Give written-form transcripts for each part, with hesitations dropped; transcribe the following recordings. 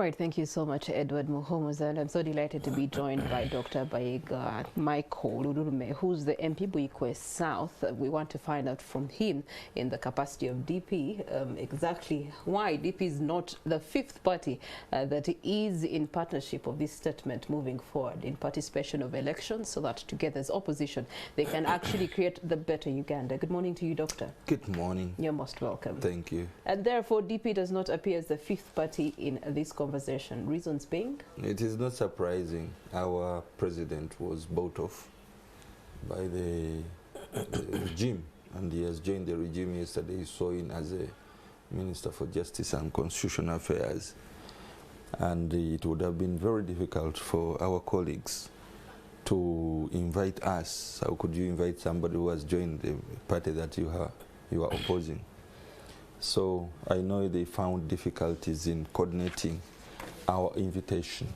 Right, thank you so much, Edward Muhomuza, and I'm so delighted to be joined by Dr. Bayiga, Micheal, Lulume, who's the MP Buikwe South. We want to find out from him, in the capacity of DP, exactly why DP is not the fifth party that is in partnership of this statement moving forward in participation of elections, so that together as opposition they can actually create the better Uganda. Good morning to you, Doctor. Good morning. You're most welcome. Thank you. And therefore, DP does not appear as the fifth party in this conversation. Reasons being? It is not surprising. Our president was bought off by the regime, and he has joined the regime yesterday. He saw in as a Minister for Justice and Constitutional Affairs. And it would have been very difficult for our colleagues to invite us. How could you invite somebody who has joined the party that you are opposing? So I know they found difficulties in coordinating our invitation,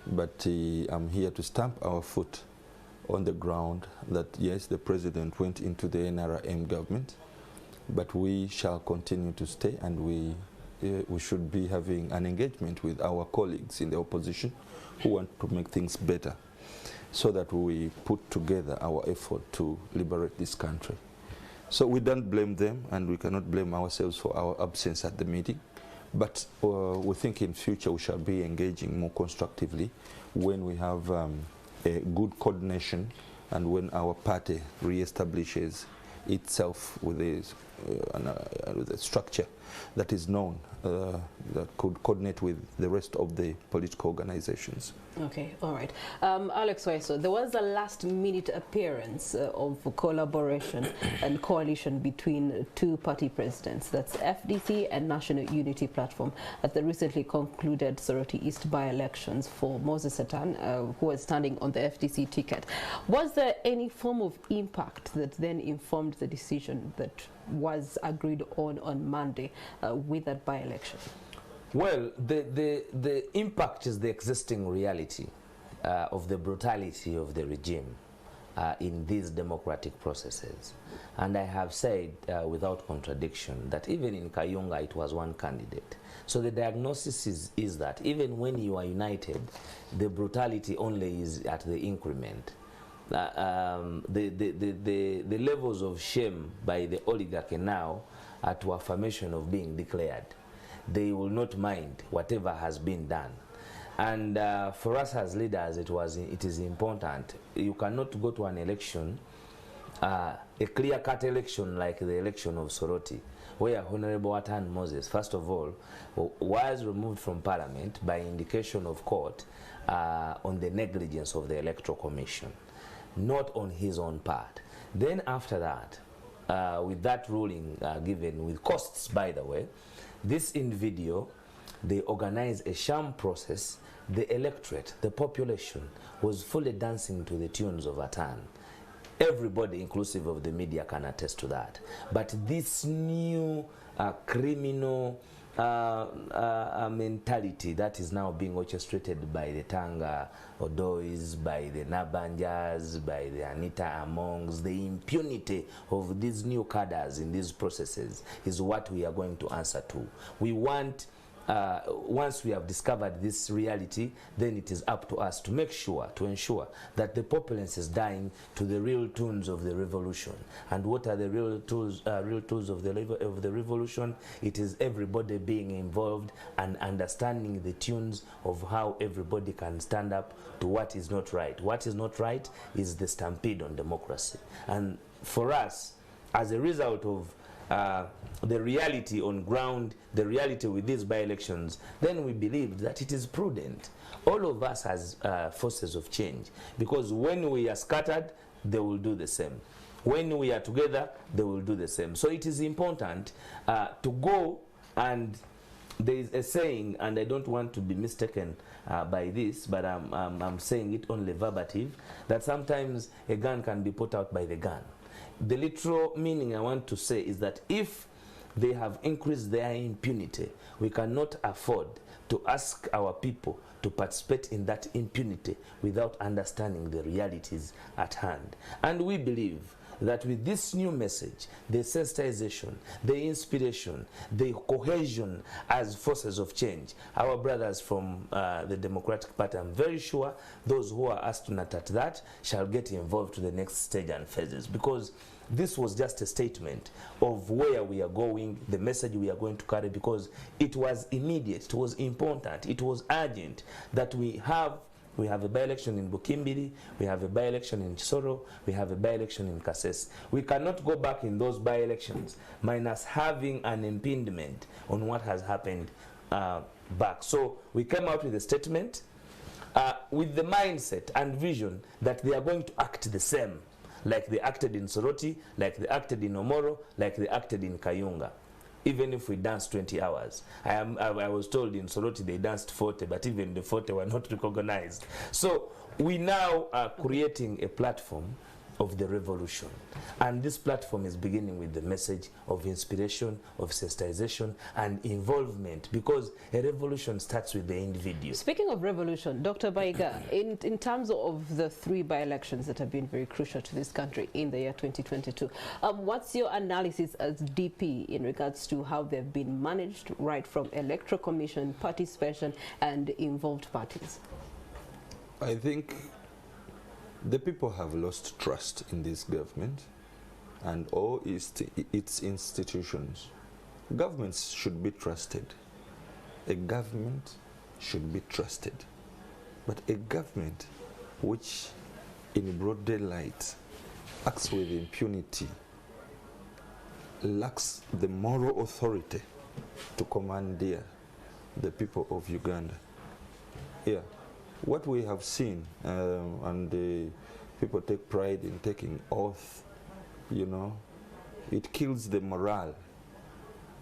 but I'm here to stamp our foot on the ground that yes, the president went into the NRM government, but we shall continue to stay, and we should be having an engagement with our colleagues in the opposition who want to make things better, so that we put together our effort to liberate this country. So we don't blame them, and we cannot blame ourselves for our absence at the meeting. But we think in future we shall be engaging more constructively when we have a good coordination, and when our party re-establishes itself with a structure that is known, that could coordinate with the rest of the political organizations. Okay, all right. Alex Waiswa, there was a last-minute appearance of collaboration and coalition between two party presidents, that's FDC and National Unity Platform, at the recently concluded Soroti East by-elections for Moses Satan, who was standing on the FDC ticket. Was there any form of impact that then informed the decision that was agreed on Monday with that by-election? Well, the impact is the existing reality of the brutality of the regime in these democratic processes. And I have said without contradiction that even in Kayunga it was one candidate. So the diagnosis is that even when you are united, the brutality only is at the increment. The levels of shame by the oligarchy now are to affirmation of being declared. They will not mind whatever has been done. And for us as leaders, it is important. You cannot go to an election, a clear-cut election like the election of Soroti, where Honorable Atan Moses, first of all, was removed from Parliament by indication of court on the negligence of the Electoral Commission, not on his own part. Then after that, with that ruling given with costs, by the way, this individual, they organized a sham process. The electorate, the population, was fully dancing to the tunes of Atan. Everybody, inclusive of the media, can attest to that. But this new criminal mentality that is now being orchestrated by the Tanga Odois, by the Nabanjas, by the Anita Amongs, the impunity of these new cadres in these processes is what we are going to answer to. We want, once we have discovered this reality, then it is up to us to make sure, to ensure that the populace is dying to the real tunes of the revolution. And what are the real tools of the revolution? It is everybody being involved and understanding the tunes of how everybody can stand up to what is not right. What is not right is the stampede on democracy. And for us, as a result of the reality on ground, the reality with these by-elections, then we believed that it is prudent. All of us as forces of change, because when we are scattered, they will do the same. When we are together, they will do the same. So it is important to go, and there is a saying, and I don't want to be mistaken by this, but I'm saying it only verbative, that sometimes a gun can be put out by the gun. The literal meaning I want to say is that if they have increased their impunity, we cannot afford to ask our people to participate in that impunity without understanding the realities at hand. And we believe that with this new message, the sensitization, the inspiration, the cohesion as forces of change, our brothers from the Democratic Party, I'm very sure those who are astronauts at that shall get involved to the next stage and phases, because this was just a statement of where we are going, the message we are going to carry, because it was immediate, it was important, it was urgent that we have a by-election in Bukimbiri, we have a by-election in Chisoro, we have a by-election in Kasese. We cannot go back in those by-elections minus having an impediment on what has happened back. So we came out with a statement with the mindset and vision that they are going to act the same, like they acted in Soroti, like they acted in Omoro, like they acted in Kayunga. Even if we danced 20 hours. I was told in Soroti they danced 40, but even the 40 were not recognized. So we now are creating a platform of the revolution. And this platform is beginning with the message of inspiration, of sensitization, and involvement, because a revolution starts with the individual. Speaking of revolution, Dr. Bayiga, in terms of the 3 by-elections that have been very crucial to this country in the year 2022, what's your analysis as DP in regards to how they've been managed, right from electoral commission, participation, and involved parties? I think the people have lost trust in this government and all its institutions. Governments should be trusted. A government should be trusted. But a government which in broad daylight acts with impunity lacks the moral authority to commandeer the people of Uganda. Yeah. What we have seen, and people take pride in taking oath, you know, it kills the morale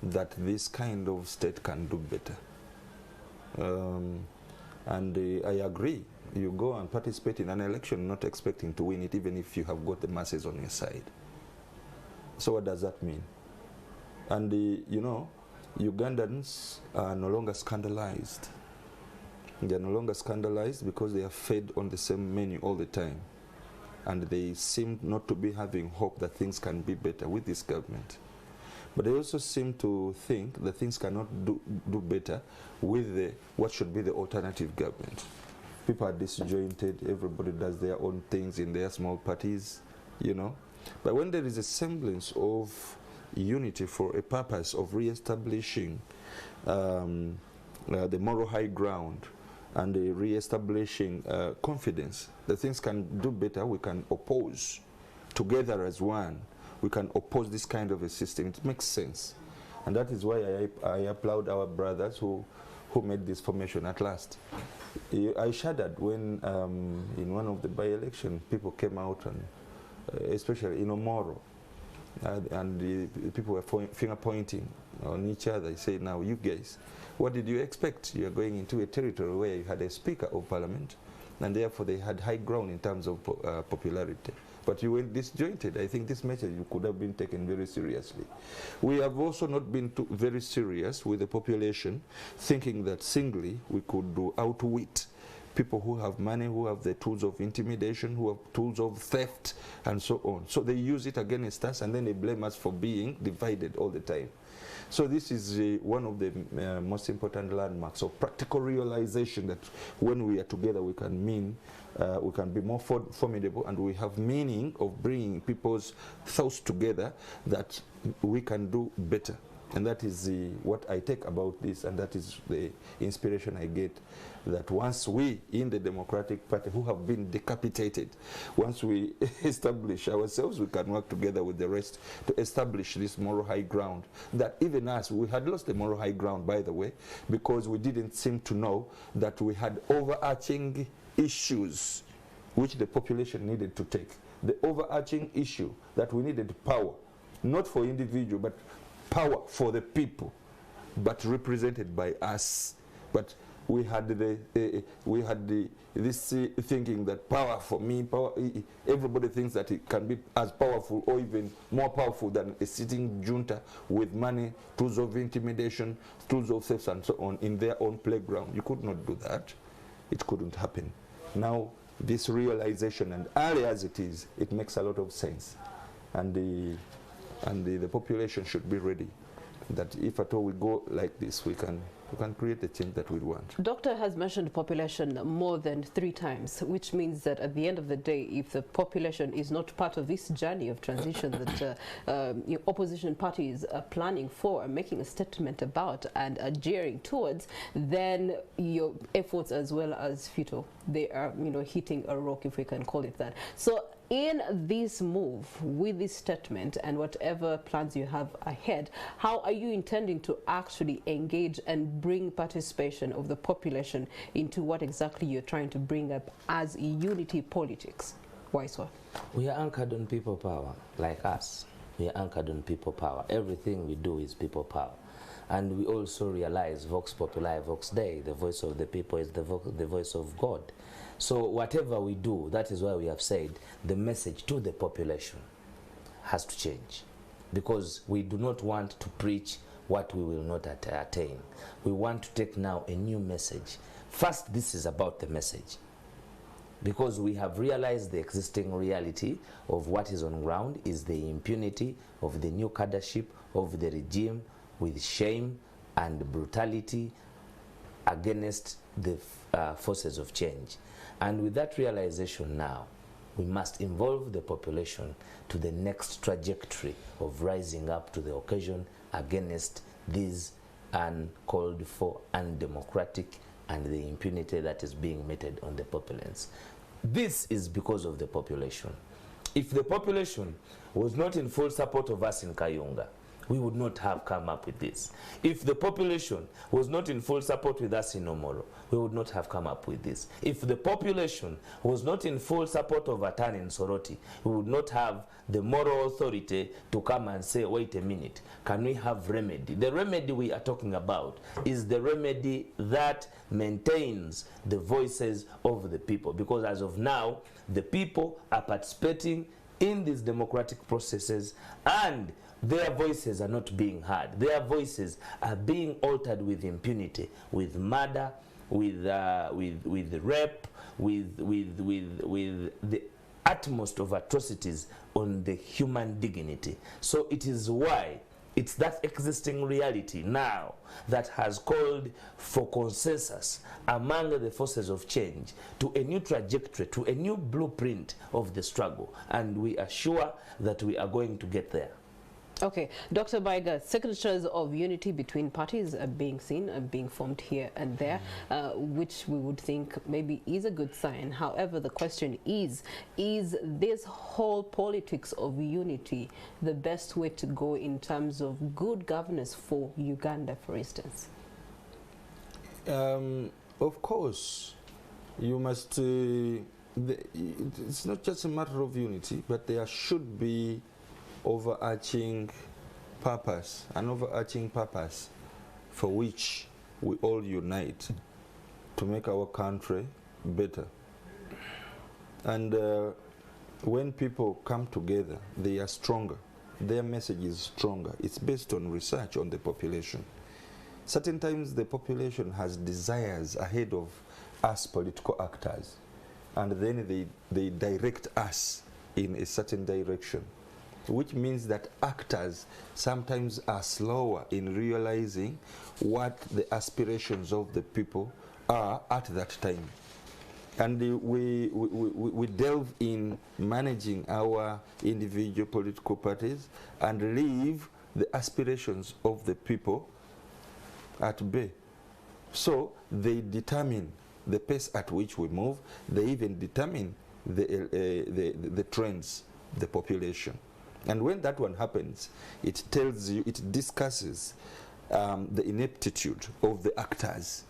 that this kind of state can do better. I agree, you go and participate in an election not expecting to win it, even if you have got the masses on your side. So what does that mean? And you know, Ugandans are no longer scandalized. They are no longer scandalized because they are fed on the same menu all the time. And they seem not to be having hope that things can be better with this government. But they also seem to think that things cannot do better with what should be the alternative government. People are disjointed, everybody does their own things in their small parties, you know. But when there is a semblance of unity for a purpose of re-establishing the moral high ground, and re-establishing confidence that things can do better, we can oppose together as one. We can oppose this kind of a system. It makes sense. And that is why I applaud our brothers who made this formation at last. I shuddered when in one of the by-election people came out, and especially in Omoro, and the people were finger pointing on each other. They say, now you guys, what did you expect? You are going into a territory where you had a Speaker of Parliament, and therefore they had high ground in terms of popularity. But you were disjointed. I think this message could have been taken very seriously. We have also not been very serious with the population, thinking that singly we could outwit people who have money, who have the tools of intimidation, who have tools of theft, and so on. So they use it against us, and then they blame us for being divided all the time. So this is one of the most important landmarks of practical realization that when we are together we can be more formidable, and we have meaning of bringing people's thoughts together that we can do better. And that is what I take about this, and that is the inspiration I get, that once we in the Democratic Party who have been decapitated, once we establish ourselves, we can work together with the rest to establish this moral high ground. That even us, we had lost the moral high ground, by the way, because we didn't seem to know that we had overarching issues which the population needed to take. The overarching issue that we needed power, not for individual, but power for the people, but represented by us. But we had this thinking that power for me, everybody thinks that it can be as powerful or even more powerful than a sitting junta with money, tools of intimidation, tools of theft, and so on in their own playground. You could not do that. It couldn't happen. Now, this realization, and early as it is, it makes a lot of sense. and the population should be ready. That if at all we go like this, we can create the change that we want. Doctor has mentioned population more than 3 times, which means that at the end of the day, if the population is not part of this journey of transition that opposition parties are planning for and making a statement about and are gearing towards, then your efforts as well as futile. They are, hitting a rock, if we can call it that. So in this move, with this statement and whatever plans you have ahead, how are you intending to actually engage and bring participation of the population into what exactly you're trying to bring up as unity politics? Waiswa. We are anchored on people power, like us. We are anchored on people power. Everything we do is people power. And we also realize Vox Populi, Vox Dei, the voice of the people is the voice of God. So whatever we do, that is why we have said the message to the population has to change. Because we do not want to preach what we will not attain. We want to take now a new message. First, this is about the message. Because we have realized the existing reality of what is on ground is the impunity of the new cadreship of the regime with shame and brutality against the forces of change. And with that realization now, we must involve the population to the next trajectory of rising up to the occasion against these uncalled for, undemocratic, and the impunity that is being meted on the populace. This is because of the population. If the population was not in full support of us in Kayunga, we would not have come up with this. If the population was not in full support with us in Omoro, we would not have come up with this. If the population was not in full support of Atan in Soroti, we would not have the moral authority to come and say, wait a minute, can we have remedy? The remedy we are talking about is the remedy that maintains the voices of the people. Because as of now, the people are participating in these democratic processes and their voices are not being heard. Their voices are being altered with impunity, with murder, with rape, with the utmost of atrocities on the human dignity. So it is why it's that existing reality now that has called for consensus among the forces of change to a new trajectory, to a new blueprint of the struggle. And we are sure that we are going to get there. Okay, Dr. Bayiga, signatures of unity between parties are being seen and being formed here and there, which we would think maybe is a good sign. However, the question is this whole politics of unity the best way to go in terms of good governance for Uganda, for instance? Of course, you must, it's not just a matter of unity, but there should be overarching purpose, an overarching purpose for which we all unite to make our country better. And when people come together, they are stronger. Their message is stronger. It's based on research on the population. Certain times the population has desires ahead of us political actors, and then they direct us in a certain direction, which means that actors sometimes are slower in realizing what the aspirations of the people are at that time. And we delve in managing our individual political parties and leave the aspirations of the people at bay. So they determine the pace at which we move. They even determine the trends, the population. And when that one happens, it tells you, it discusses the ineptitude of the actors.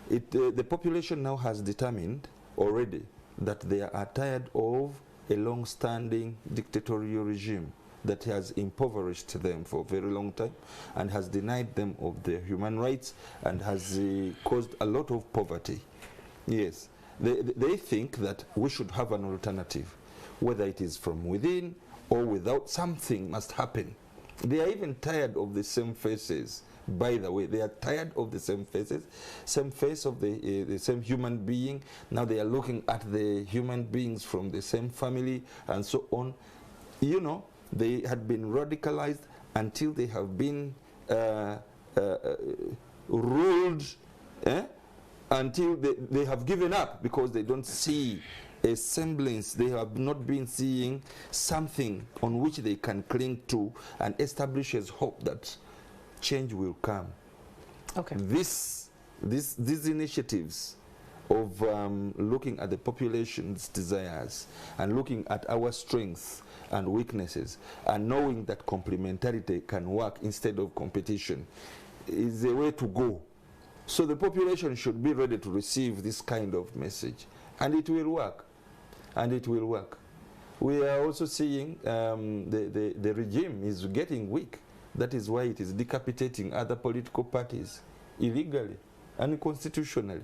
The population now has determined already that they are tired of a long-standing dictatorial regime that has impoverished them for a very long time and has denied them of their human rights and has caused a lot of poverty. Yes, they think that we should have an alternative, whether it is from within or without. Something must happen. They are even tired of the same faces. By the way, they are tired of the same faces, same face of the same human being. Now they are looking at the human beings from the same family and so on. you know, they had been radicalized until they have been ruled, until they have given up because they don't see a semblance. They have not been seeing something on which they can cling to and establishes hope that change will come. Okay. These initiatives of looking at the population's desires and looking at our strengths and weaknesses and knowing that complementarity can work instead of competition is the way to go. So the population should be ready to receive this kind of message, and it will work. And it will work. We are also seeing the regime is getting weak. That is why it is decapitating other political parties illegally and unconstitutionally.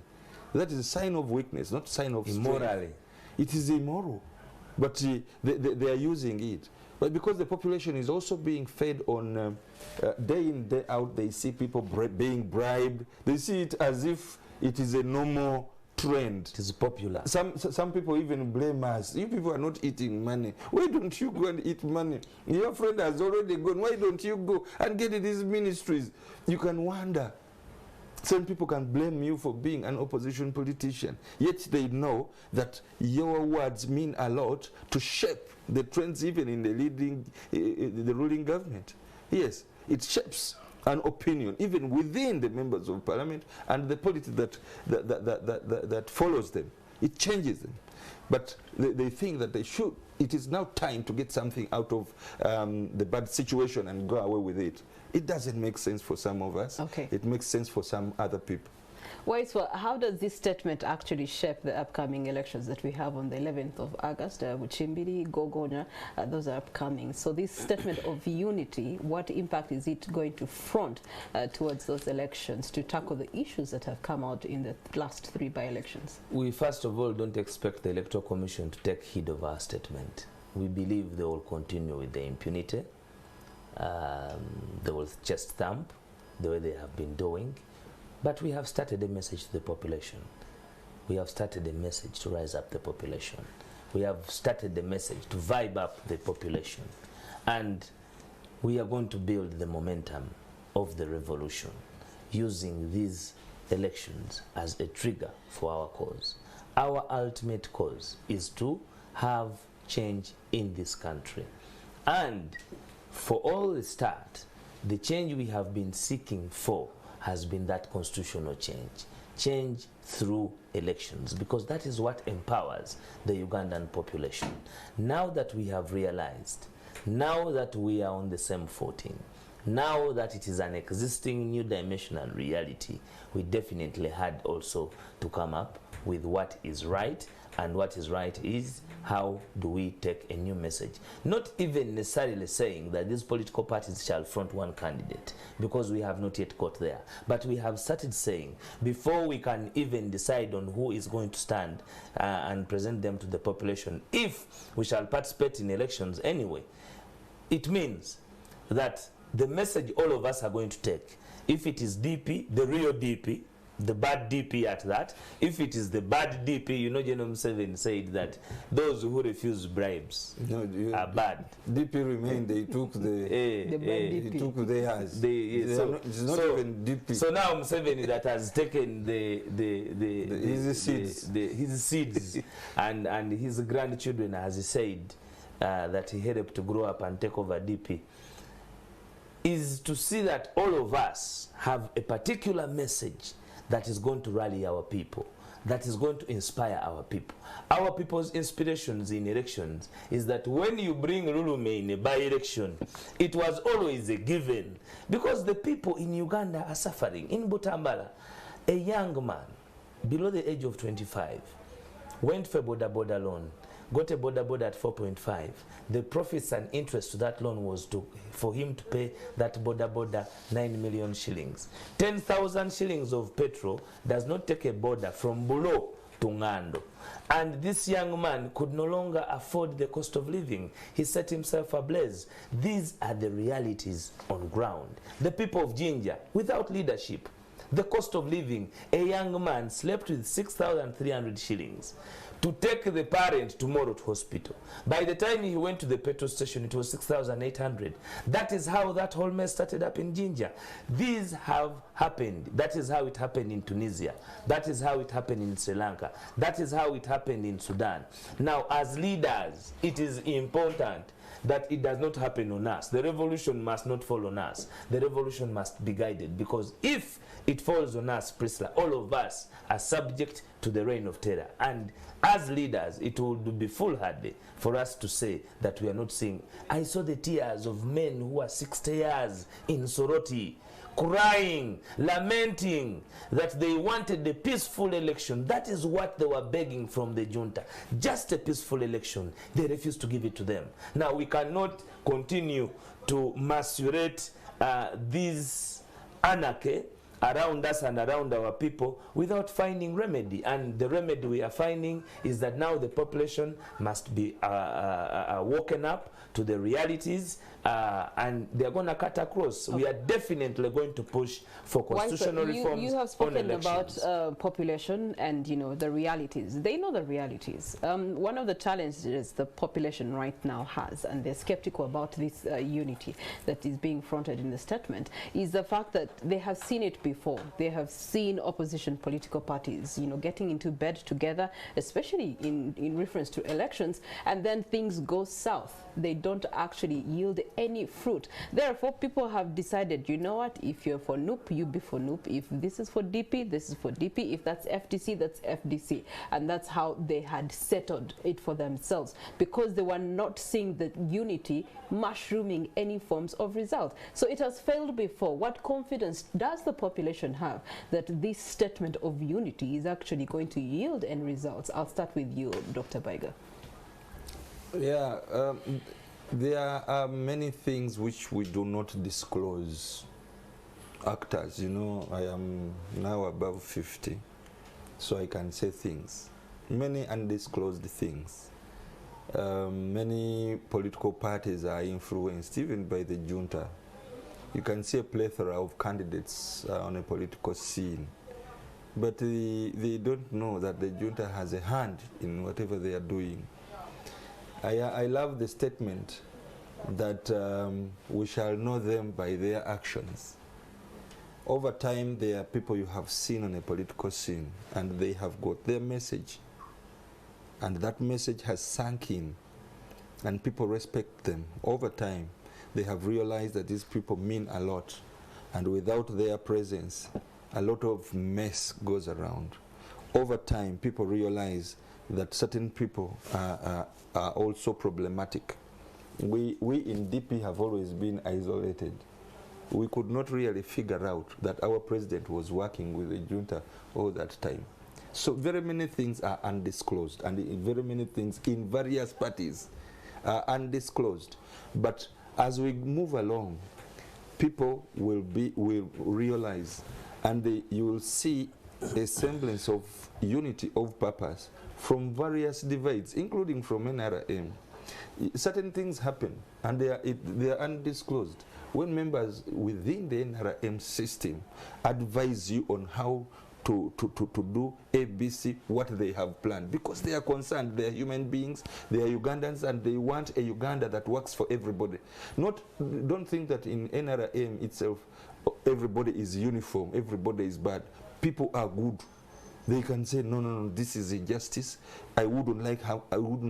That is a sign of weakness, not a sign of strength. Immorally. It is immoral, but they are using it. But because the population is also being fed on day in, day out, they see people being bribed. They see it as if it is a normal trend. It is popular. Some people even blame us. You people are not eating money. Why don't you go and eat money? Your friend has already gone. Why don't you go and get these ministries? You can wonder. Some people can blame you for being an opposition politician, yet they know that your words mean a lot to shape the trends even in the ruling government. Yes, it shapes an opinion even within the members of parliament and the polity that follows them. It changes them. But they think that they should. It is now time to get something out of the bad situation and go away with it. It doesn't make sense for some of us. Okay. It makes sense for some other people. Waiswa, how does this statement actually shape the upcoming elections that we have on the 11th of August? Chimbiri, Gogonya, those are upcoming. So this statement of unity, what impact is it going to front towards those elections to tackle the issues that have come out in the last 3 by-elections? We first of all don't expect the Electoral Commission to take heed of our statement. We believe they will continue with the impunity. They will just thump the way they have been doing. But we have started a message to the population. We have started a message to rise up the population. We have started the message to vibe up the population. And we are going to build the momentum of the revolution using these elections as a trigger for our cause. Our ultimate cause is to have change in this country. And for all the start, the change we have been seeking for has been that constitutional change through elections, because that is what empowers the Ugandan population. Now that we have realized, now that we are on the same footing, now that it is an existing new dimensional reality, we definitely had also to come up with what is right, and what is right is how do we take a new message. Not even necessarily saying that these political parties shall front one candidate, because we have not yet got there. But we have started saying, before we can even decide on who is going to stand and present them to the population, if we shall participate in elections anyway, it means that the message all of us are going to take, if it is DP, the real DP, the bad DP at that. If it is the bad DP, you know, General Museveni said that those who refuse bribes are bad. DP remained, they took the bad DP. They took theirs. It's not even DP. So now Museveni that has taken his seeds and his grandchildren, as he said, that he helped to grow up and take over DP, is to see that all of us have a particular message that is going to rally our people, that is going to inspire our people. Our people's inspirations in elections is that when you bring Lulume in a by-election, it was always a given, because the people in Uganda are suffering. In Butambala, a young man below the age of 25 went for boda loan, got a boda at 4.5. The profits and interest to that loan was for him to pay that boda 9 million shillings. 10,000 shillings of petrol does not take a boda from Bulo to Ngando. And this young man could no longer afford the cost of living. He set himself ablaze. These are the realities on ground. The people of Jinja, without leadership, The cost of living, a young man slept with 6,300 shillings to take the parent tomorrow to hospital. By the time he went to the petrol station, it was 6,800. That is how that whole mess started up in Jinja. These have happened. That is how it happened in Tunisia. That is how it happened in Sri Lanka. That is how it happened in Sudan. Now, as leaders, it is important that it does not happen on us. The revolution must not fall on us. The revolution must be guided, because if it falls on us, Priscilla, all of us are subject to the reign of terror. And as leaders, it would be foolhardy for us to say that we are not seeing. I saw the tears of men who are 60 years in Soroti, crying, lamenting that they wanted a peaceful election. That is what they were begging from the junta. Just a peaceful election. They refused to give it to them. Now, we cannot continue to macerate this anarchy around us and around our people without finding remedy. And the remedy we are finding is that now the population must be woken up to the realities, and they're going to cut across. Okay. We are definitely going to push for constitutional reforms. You have spoken about population and, you know, the realities. They know the realities. One of the challenges the population right now has, and they're skeptical about this unity that is being fronted in the statement, is the fact that they have seen it before. They have seen opposition political parties, you know, getting into bed together, especially in reference to elections, and then things go south. They don't actually yield any fruit. Therefore, people have decided, you know what, if you're for NUP, you be for NUP. If this is for DP, this is for DP. If that's FDC, that's FDC. And that's how they had settled it for themselves, because they were not seeing the unity mushrooming any forms of result. So it has failed before. What confidence does the population have that this statement of unity is actually going to yield any results? I'll start with you, Dr. Bayiga. Yeah, there are many things which we do not disclose. Actors, you know, I am now above 50, so I can say things. Many undisclosed things. Many political parties are influenced even by the junta. You can see a plethora of candidates on a political scene, but they don't know that the junta has a hand in whatever they are doing. I love the statement that we shall know them by their actions. Over time, there are people you have seen on a political scene, and they have got their message. And that message has sunk in, and people respect them. Over time, they have realized that these people mean a lot. And without their presence, a lot of mess goes around. Over time, people realize that certain people are also problematic. We in DP have always been isolated. We could not really figure out that our president was working with the junta all that time. So very many things are undisclosed, and very many things in various parties are undisclosed. But as we move along, people will realize, and you will see a semblance of unity of purpose from various divides, including from NRM. Certain things happen, and they are undisclosed. When members within the NRM system advise you on how to do ABC, what they have planned, because they are concerned, they are human beings, they are Ugandans, and they want a Uganda that works for everybody. Don't think that in NRM itself, everybody is uniform, everybody is bad. People are good. They can say, no, this is injustice. I wouldn't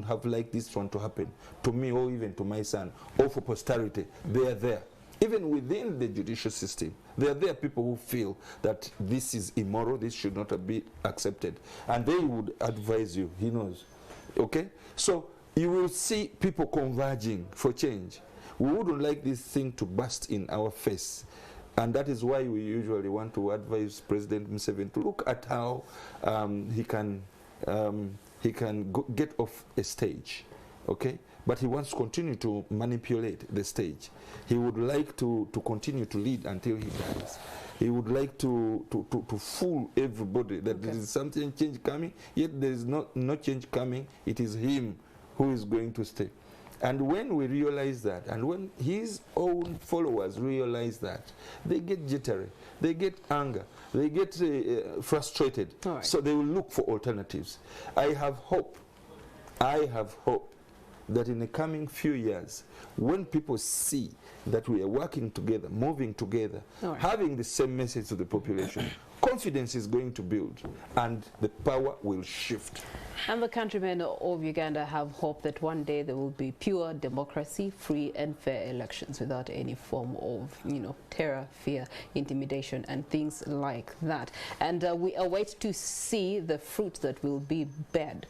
have liked this one to happen to me, or even to my son, or for posterity. They are there. Even within the judicial system, there are people who feel that this is immoral, this should not be accepted. And they would advise you, he knows. Okay? So you will see people converging for change. We wouldn't like this thing to burst in our face. And that is why we usually want to advise President Museveni to look at how he can get off a stage, okay? But he wants to continue to manipulate the stage. He would like to continue to lead until he dies. He would like to fool everybody that there is something change coming, yet there is no change coming. It is him who is going to stay. And when we realize that, and when his own followers realize that, they get jittery, they get anger, they get frustrated. Right. So they will look for alternatives. I have hope that in the coming few years, when people see that we are working together, moving together, Right. having the same message to the population, confidence is going to build and the power will shift. And the countrymen of Uganda have hope that one day there will be pure democracy, free and fair elections without any form of, terror, fear, intimidation, and things like that. And we await to see the fruit that will be borne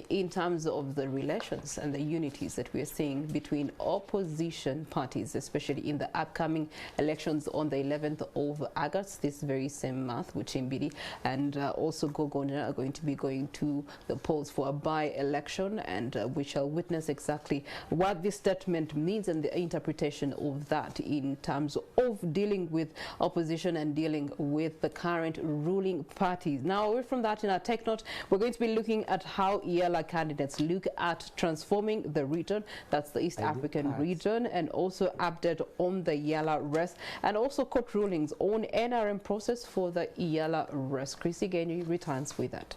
in terms of the relations and the unities that we are seeing between opposition parties, especially in the upcoming elections on the 11th of August, this very same month, which Mbidi and also Gogonya are going to be going to the polls for a by-election, and we shall witness exactly what this statement means and the interpretation of that in terms of dealing with opposition and dealing with the current ruling parties. Now, away from that, in our tech note, we're going to be looking at how ELA candidates look at transforming the region, that's the East African region, and also update on the ELA rest, and also court rulings on NRM process for the ELA rest. Chrissy Gainey returns with that.